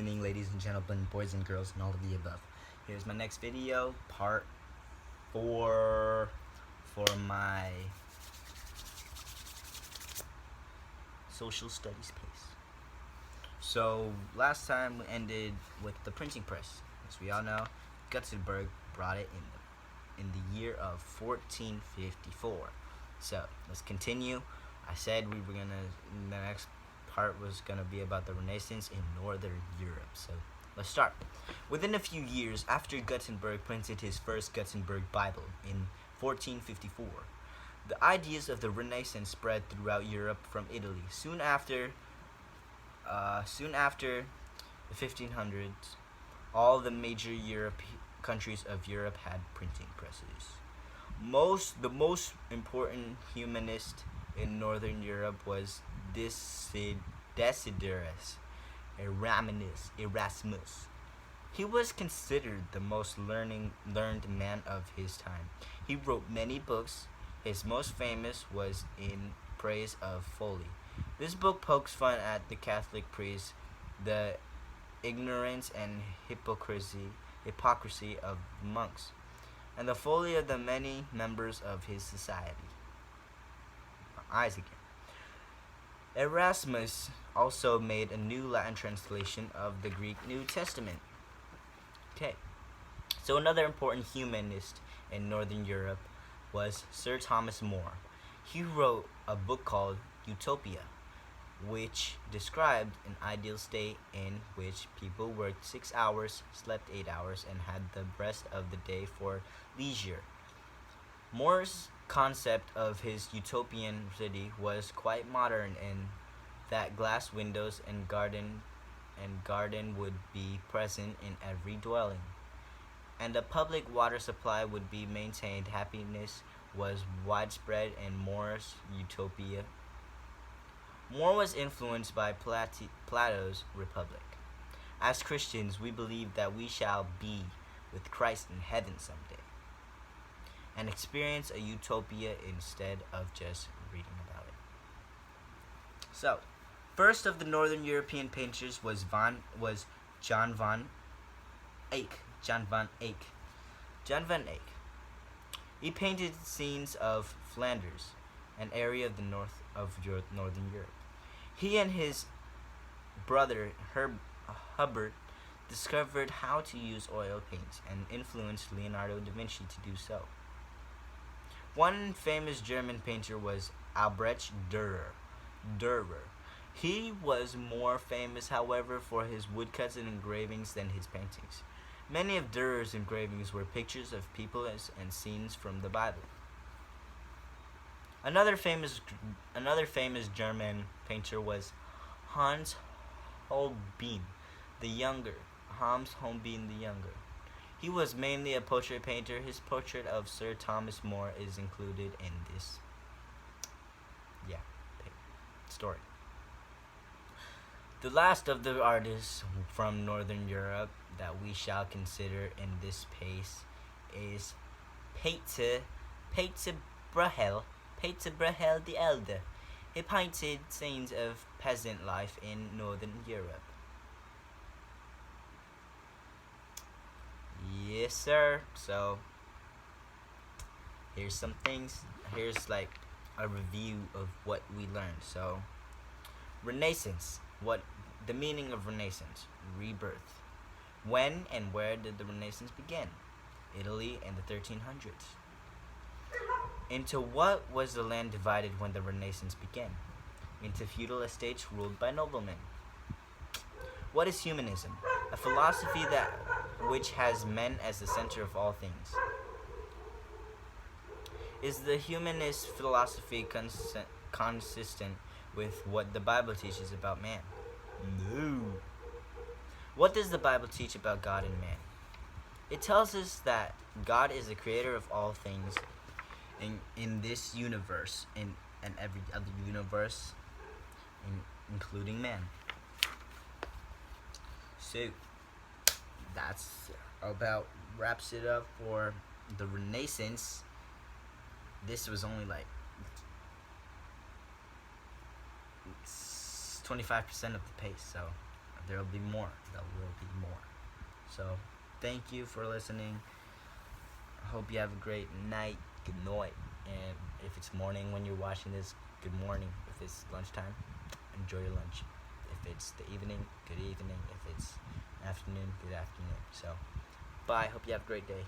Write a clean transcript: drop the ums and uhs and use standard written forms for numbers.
Evening, ladies and gentlemen, boys and girls, and all of the above. Here's my next video, part 4 for my social studies pace. So, last time we ended with the printing press. As we all know, Gutenberg brought it in the year of 1454. So, let's continue. I said the next part was gonna be about the Renaissance in Northern Europe. So let's start. Within a few years after Gutenberg printed his first Gutenberg Bible in 1454, the ideas of the Renaissance spread throughout Europe from Italy. Soon after the 1500s, all the major countries of Europe had printing presses. The most important humanist in Northern Europe was Desiderius Erasmus. He was considered the most learned man of his time. He wrote many books. His most famous was In Praise of Folly. This book pokes fun at the Catholic priests, the ignorance and hypocrisy of monks, and the folly of the many members of his society. Eyes again. Erasmus also made a new Latin translation of the Greek New Testament. Okay, so another important humanist in Northern Europe was Sir Thomas More. He wrote a book called Utopia, which described an ideal state in which people worked 6 hours, slept 8 hours, and had the rest of the day for leisure. More's concept of his utopian city was quite modern in that glass windows and garden would be present in every dwelling, and a public water supply would be maintained. Happiness was widespread in More's utopia. More was influenced by Plato's Republic. As Christians, we believe that we shall be with Christ in heaven someday, and experience a utopia instead of just reading about it. So, first of the Northern European painters was John van Eyck. John van Eyck. He painted scenes of Flanders, an area of the north of Northern Europe. He and his brother Hubbard discovered how to use oil paints and influenced Leonardo da Vinci to do so. One famous German painter was Albrecht Dürer. He was more famous, however, for his woodcuts and engravings than his paintings. Many of Dürer's engravings were pictures of people and scenes from the Bible. Another famous German painter was Hans Holbein the Younger. He was mainly a portrait painter. His portrait of Sir Thomas More is included in this story. The last of the artists from Northern Europe that we shall consider in this pace is Peter Bruegel the Elder. He painted scenes of peasant life in Northern Europe. Yes, sir. So, here's like a review of what we learned. So, Renaissance. What the meaning of Renaissance? Rebirth. When and where did the Renaissance begin? Italy in the 1300s. Into what was the land divided when the Renaissance began? Into feudal estates ruled by noblemen. What is humanism? A philosophy which has men as the center of all things. Is the humanist philosophy consistent with what the Bible teaches about man? No. What does the Bible teach about God and man? It tells us that God is the creator of all things in this universe, and every other universe, including man. So, that's about wraps it up for the Renaissance. This was only like 25% of the pace, so there will be more. There will be more. So, thank you for listening. I hope you have a great night. Good night. And if it's morning when you're watching this, good morning. If it's lunchtime, enjoy your lunch. If it's the evening, good evening. If it's afternoon, good afternoon. So, bye. Hope you have a great day.